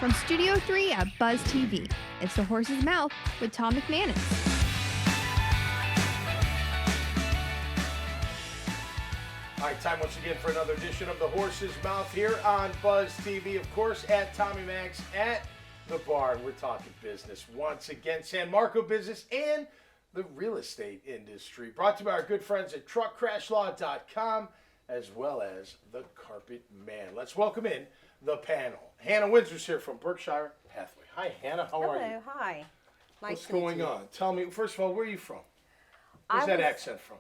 From Studio 3 at Buzz TV, it's The Horse's Mouth with Tom McManus. All right, time once again for another edition of The Horse's Mouth here on Buzz TV. Of course, at Tommy Max at the bar. We're talking business once again, San Marco business and the real estate industry. Brought to you by our good friends at truckcrashlaw.com as well as the Carpet Man. Let's welcome in the panel. Hannah Windsor's here from Berkshire Hathaway. Hi, Hannah. How are you? Hello, hi. Nice What's to meet going you. on? Tell me, first of all, where are you from? Where's that accent from?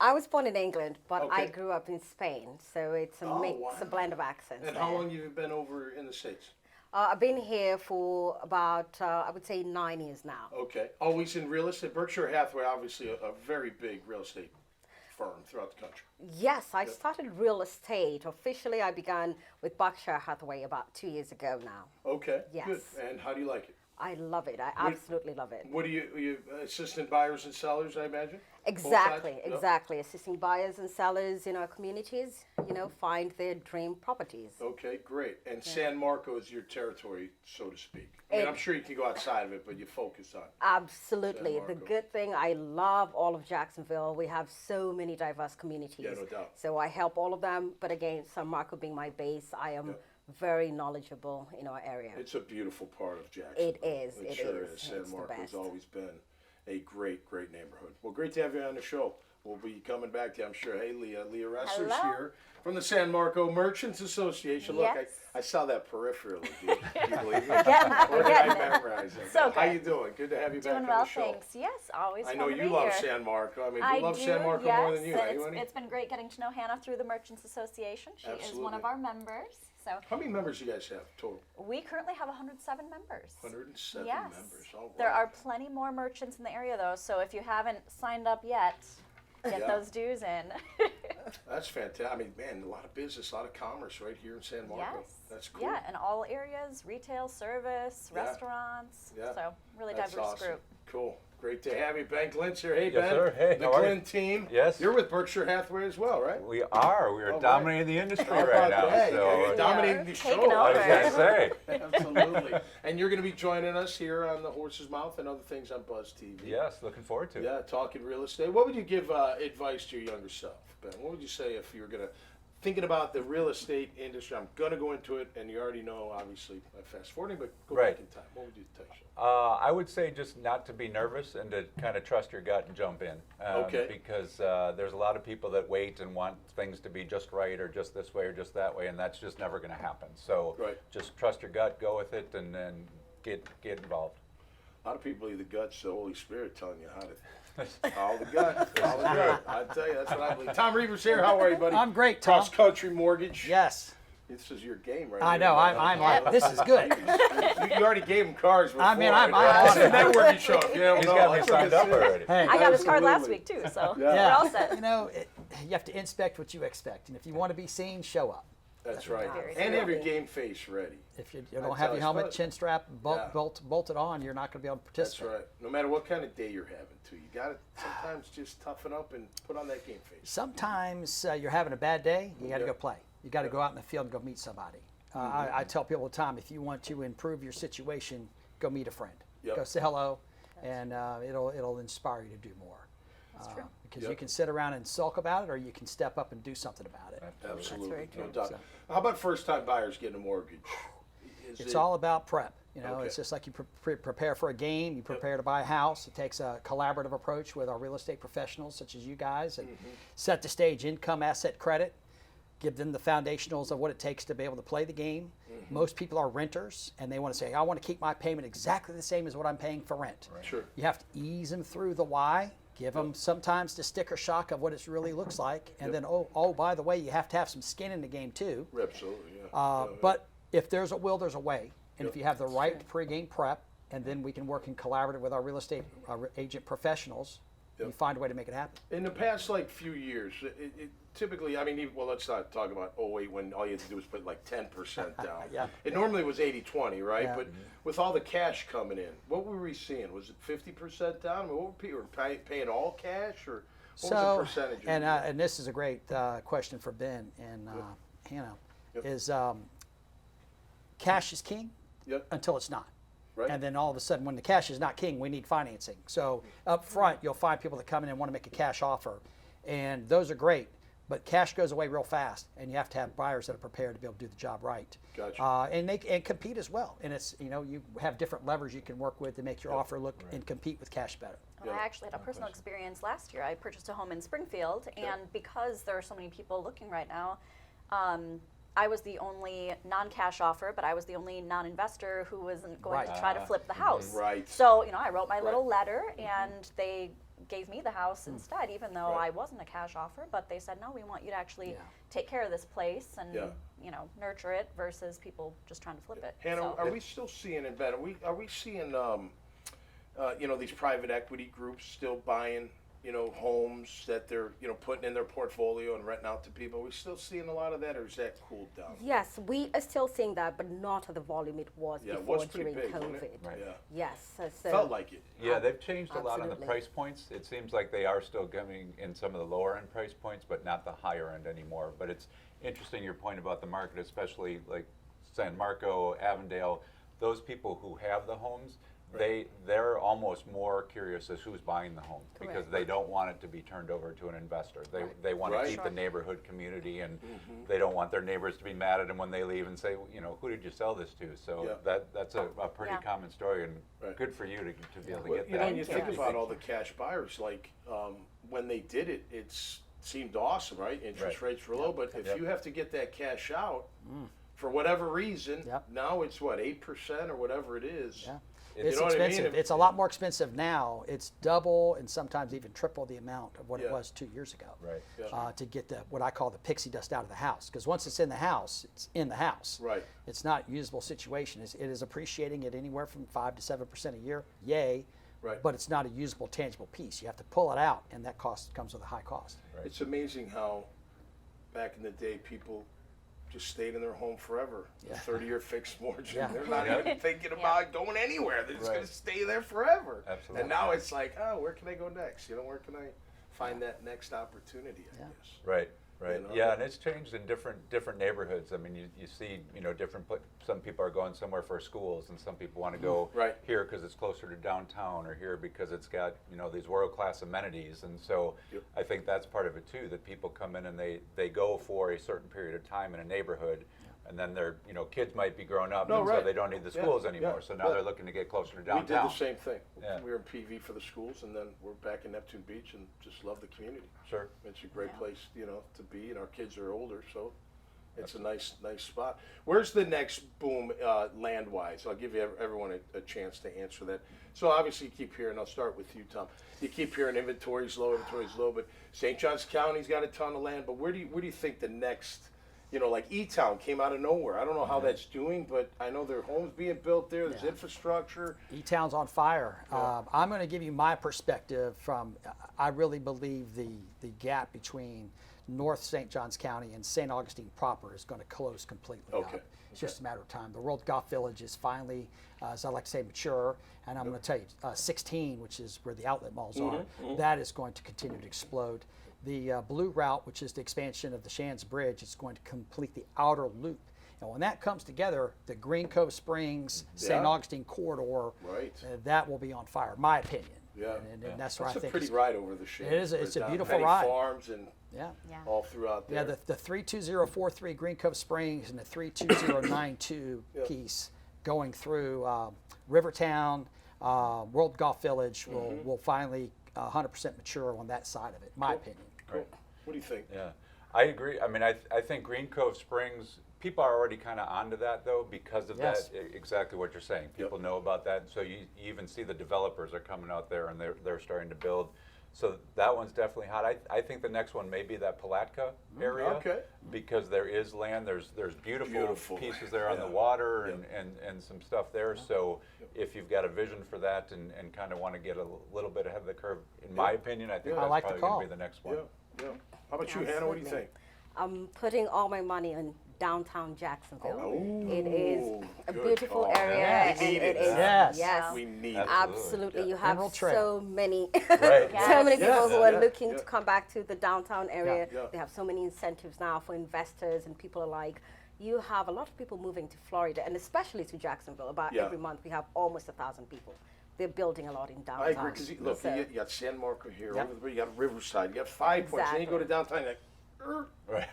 I was born in England, but Okay. I grew up in Spain, so it's a mix, a blend of accents. And there. how long have you been over in the States? I've been here for about, I would say, 9 years now. Okay. Always in real estate? Berkshire Hathaway, obviously a very big real estate firm throughout the country. Yes, I started real estate. Officially, I began with Berkshire Hathaway about 2 years ago now. Okay, Yes. good. And how do you like it? I love it. I absolutely love it. What are you assistant buyers and sellers, I imagine? Exactly, Both sides? Yep. exactly. Assisting buyers and sellers in our communities, find their dream properties. Okay, great. And San Marco is your territory, so to speak. I mean, I'm sure you can go outside of it, but you focus on it. Absolutely. San The Marco. good thing, I love all of Jacksonville. We have so many diverse communities. Yeah, no doubt. So I help all of them. But again, San Marco being my base, I am very knowledgeable in our area. It's a beautiful part of Jacksonville. It is. It It sure is. is. San It's the Marco's best. always been a great, great neighborhood. Well, great to have you on the show. We'll be coming back to you, I'm sure. Hey, Leah Roesler's Hello. here from the San Marco Merchants Association. Look, Yes. I saw that peripherally. Do you believe me? We're Where did I getting it. memorize it? So How good. you doing? Good to have you back Doing on well, the show. thanks. Yes, always I fun know to you be love here. San Marco. I mean, I we love do, San Marco yes, more than you. and eh? Honey? it's been great getting to know Hannah through the Merchants Association. She is Absolutely. one of our members. So How many members do you guys have total? we currently have 107 members. 107 Yes. members. All right. There are plenty more merchants in the area though, so if you haven't signed up yet, get Yeah. those dues in. That's fantastic. I mean, man, a lot of business, a lot of commerce right here in San Marco. Yes. That's cool. Yeah, in all areas, retail, service, Yeah. restaurants. Yeah. So really That's diverse awesome. group. Cool. Great to have you. Ben Glynn's here. Hey, Yes, Ben. sir. Hey, the how are you? Glynn team. Yes. You're with Berkshire Hathaway as well, right? We are All right. dominating the industry How right about now. that? So You're dominating the Taking show. I was over. gonna say, Absolutely. And you're going to be joining us here on The Horse's Mouth and other things on Buzz TV. yes, looking forward to it. Yeah, talking real estate. What would you give advice to your younger self, Ben? What would you say if you were going to, thinking about the real estate industry, I'm going to go into it, and you already know, obviously, I'm fast forwarding, but go Right. back in time. What would you tell yourself? I would say just not to be nervous and to kind of trust your gut and jump in. Okay. Because there's a lot of people that wait and want things to be just right or just this way or just that way, and that's just never going to happen. So Right. just trust your gut, go with it, and then get involved. A lot of people believe the gut's the Holy Spirit telling you how to. Follow the gut. Follow the gut. I tell you, that's what I believe. Tom Reber's here. How are you, buddy? I'm great, Tom. Cross Country Mortgage. Yes, This is your game, right? I here, know. man. I'm like, this is good. You already gave him cars before. I mean, I'm That's on a it. networking show. Yeah, He's got me signed up already. Hey, I got his card last Absolutely. week too, so Yeah. we're all set. you have to inspect what you expect, and if you want to be seen, show up. That's right. Very And true. have your game face ready. If you That's don't how have your it's helmet, done. chin strap, Yeah. bolted on, you're not going to be able to That's participate. right. No matter what kind of day you're having, too, you got to sometimes just toughen up and put on that game face. Sometimes you're having a bad day, you got to Yeah. go play. You got to go out in the field and go meet somebody. I tell people all the time, if you want to improve your situation, go meet a friend. Yep. Go say hello, and it'll inspire you to do more. true. Because Yep. you can sit around and sulk about it, or you can step up and do something about it. Absolutely. very No true. doubt. So- How about first-time buyers getting a mortgage? It's all about prep. You know, Okay. it's just like you prepare for a game, you prepare to buy a house. It takes a collaborative approach with our real estate professionals, such as you guys, and set the stage: income, asset, credit. Give them the foundationals of what it takes to be able to play the game. Most people are renters, and they want to say, "I want to keep my payment exactly the same as what I'm paying for rent." Sure. You have to ease them through the why. Give them sometimes the sticker shock of what it really looks like, and then oh, by the way, you have to have some skin in the game too. Absolutely, yeah. But if there's a will, there's a way. And Yep. if you have the right pregame prep, and then we can work in collaborative with our real estate agent professionals, you Yep. find a way to make it happen. In the past, like, few years, it typically, I mean, well, let's not talk about '08 when all you had to do was put like 10% down. Yeah. It normally was 80-20, right? Yeah. But with all the cash coming in, what were we seeing? Was it 50% down? I mean, what were people paying all cash, or what was the percentage? And this is a great question for Ben and Hannah, Yep. is cash is king, Yep. until it's not. Right. And then all of a sudden, when the cash is not king, we need financing. So up front, you'll find people that come in and want to make a cash offer, and those are great. But cash goes away real fast, and you have to have buyers that are prepared to be able to do the job right. Gotcha. And compete as well. And it's, you know, you have different levers you can work with to make your offer look and compete with cash better. Well, I actually had a personal experience last year. I purchased a home in Springfield, and because there are so many people looking right now, I was the only non-cash offer, but I was the only non-investor who wasn't going to try to flip the house. Right. So, you know, I wrote my little letter, and they gave me the house instead, even though Right. I wasn't a cash offer. But they said, no, we want you to actually take care of this place and, you know, nurture it versus people just trying to flip it. Hannah, So- are we still seeing in bed? Are we seeing you know, these private equity groups still buying, you know, homes that they're, you know, putting in their portfolio and renting out to people? Are we still seeing a lot of that, or is that cooled down? Yes, we are still seeing that, but not at the volume it was Yeah, it before was pretty during big, wasn't COVID. it? Right. Yeah. Yes, so Felt like it. Yeah, they've changed a lot on the Absolutely. price points. It seems like they are still coming in some of the lower end price points, but not the higher end anymore. But it's interesting your point about the market, especially like San Marco, Avondale, those people who have the homes, they're almost more curious as who's buying the home because Correct. they don't want it to be turned over to an investor. They want Right. to keep the neighborhood community, and they don't want their neighbors to be mad at them when they leave and say, you know, who did you sell this to? So that's a pretty Yeah. common story, and Right. good for you to be able to Well, get you that. know, you think Yes. about all the cash buyers, like when they did it, it seemed awesome, right? Interest rates were low, but if you have to get that cash out for whatever reason, now it's what, 8% or whatever it is. Yeah. You It's know what I mean? expensive. It's a lot more expensive now. It's double and sometimes even triple the amount of what it Yeah. was 2 years ago. Right. Yeah. To get the what I call the pixie dust out of the house, because once it's in the house, it's in the house. Right. It's not a usable situation. It is appreciating at anywhere from 5 to 7% a year. Yay. Right. But it's not a usable, tangible piece. You have to pull it out, and that cost comes with a high cost. It's amazing how back in the day people just stayed in their home forever. Yeah. 30-year fixed mortgage. Yeah. And they're not even thinking about going anywhere. They're just Right. going to stay there forever. Absolutely. And now it's like, oh, where can I go next? You know, where can I find that next opportunity, I guess. Right, right. You know? Yeah, and it's changed in different neighborhoods. I mean, you see, you know, some people are going somewhere for schools, and some people want to go Right. here because it's closer to downtown, or here because it's got, you know, these world-class amenities. And so Yep. I think that's part of it too, that people come in and they go for a certain period of time in a neighborhood, and then their, you know, kids might be grown up, No, and right. so they don't need the Yeah, schools anymore. yeah, So now yeah. they're looking to get closer to We downtown. did the same thing. Yeah. We were in PV for the schools, and then we're back in Neptune Beach, and just love the community. Sure. It's a great place, you know, to be, and our kids are older, so it's a nice spot. Where's the next boom land-wise? I'll give you everyone a chance to answer that. So obviously you keep hearing, I'll start with you, Tom. You keep hearing inventory's low, but St. Johns County's got a ton of land, but where do you think the next, you know, like E-Town came out of nowhere. I don't know how that's doing, but I know there are homes being built there, there's infrastructure. E-Town's on fire. I'm going to give you my perspective from, I really believe the gap between North St. Johns County and St. Augustine proper is going to close completely Okay. up. It's just a matter of time. The World Golf Village is finally, as I like to say, mature. And I'm going to tell you, 16, which is where the outlet malls are, that is going to continue to explode. The Blue Route, which is the expansion of the Shands Bridge, is going to complete the outer loop. And when that comes together, the Green Cove Springs, St. Yeah. Augustine corridor, Right. that will be on fire, my opinion. Yeah. And that's where It's I a think pretty it's- ride over the Shands. It is. Right It's a down beautiful Penny ride. Farms and Yeah. Yeah. all throughout there. Yeah, the 32043 Green Cove Springs and the 32092 Yep. piece going through Rivertown, World Golf Village will finally 100% mature on that side of it, my opinion. Cool. What do you think? Yeah, I agree. I mean, I think Green Cove Springs, people are already kind of onto that though because of Yes. that, exactly what you're saying. People know about that. So you even see the developers are coming out there and they're starting to build. So that one's definitely hot. I think the next one may be that Palatka area. Okay. Because there is land, there's beautiful pieces there on the Yeah. water and some stuff there. So if you've got a vision for that and kind of want to get a little bit ahead of the curve, in my opinion, I think I that's like the probably going call. to be the next one. Yeah. How about you, Hannah? What do you think? I'm putting all my money on downtown Jacksonville. Oh, It is a good beautiful call. area. Yeah. And We need it it. is, Yes. yes, We need absolutely. Yeah. You have Emerald Trail. so many, Right. so many people who are Yeah. looking Yeah. to come back to the downtown area. Yeah. They have so many incentives now for investors, and people are like, you have a lot of people moving to Florida, and especially to Jacksonville. About Yeah. every month, we have almost 1,000 people. They're building a lot in downtown. I agree, because look, So- you got San Marco here, Yep. over the bridge, you got Riverside, you got 5 Points, then you go to downtown, like, Right.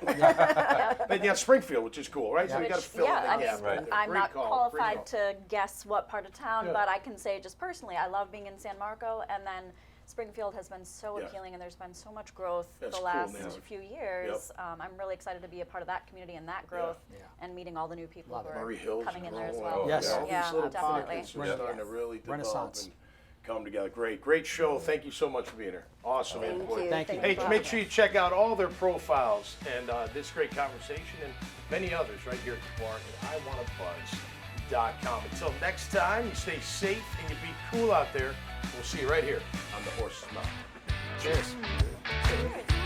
then you got Springfield, which is cool, right? So you Which, got to fill in the I gap mean, right there. I'm Great not call, great qualified call. to guess what part of town, Yeah. but I can say just personally, I love being in San Marco, and then Springfield has been so Yeah. appealing, and there's been so much growth That's the cool, last man. few years. I'm really excited to be a part of that community and that growth, Yeah. and meeting all the new people Love who it. are Murray Hills coming in there as and well. all, Yes. all Yeah, these little definitely. pockets are Yes. starting to really develop Renaissance. and come together. Great show. Thank you so much for being here. Awesome. Thank input. you. Thank you. Hey, for make having sure us. you check out all their profiles and this great conversation and many others right here at the bar at iwanttabuzz.com. Until next time, you stay safe and you be cool out there. We'll see you right here on the Horse's Mouth. Cheers. Cheers.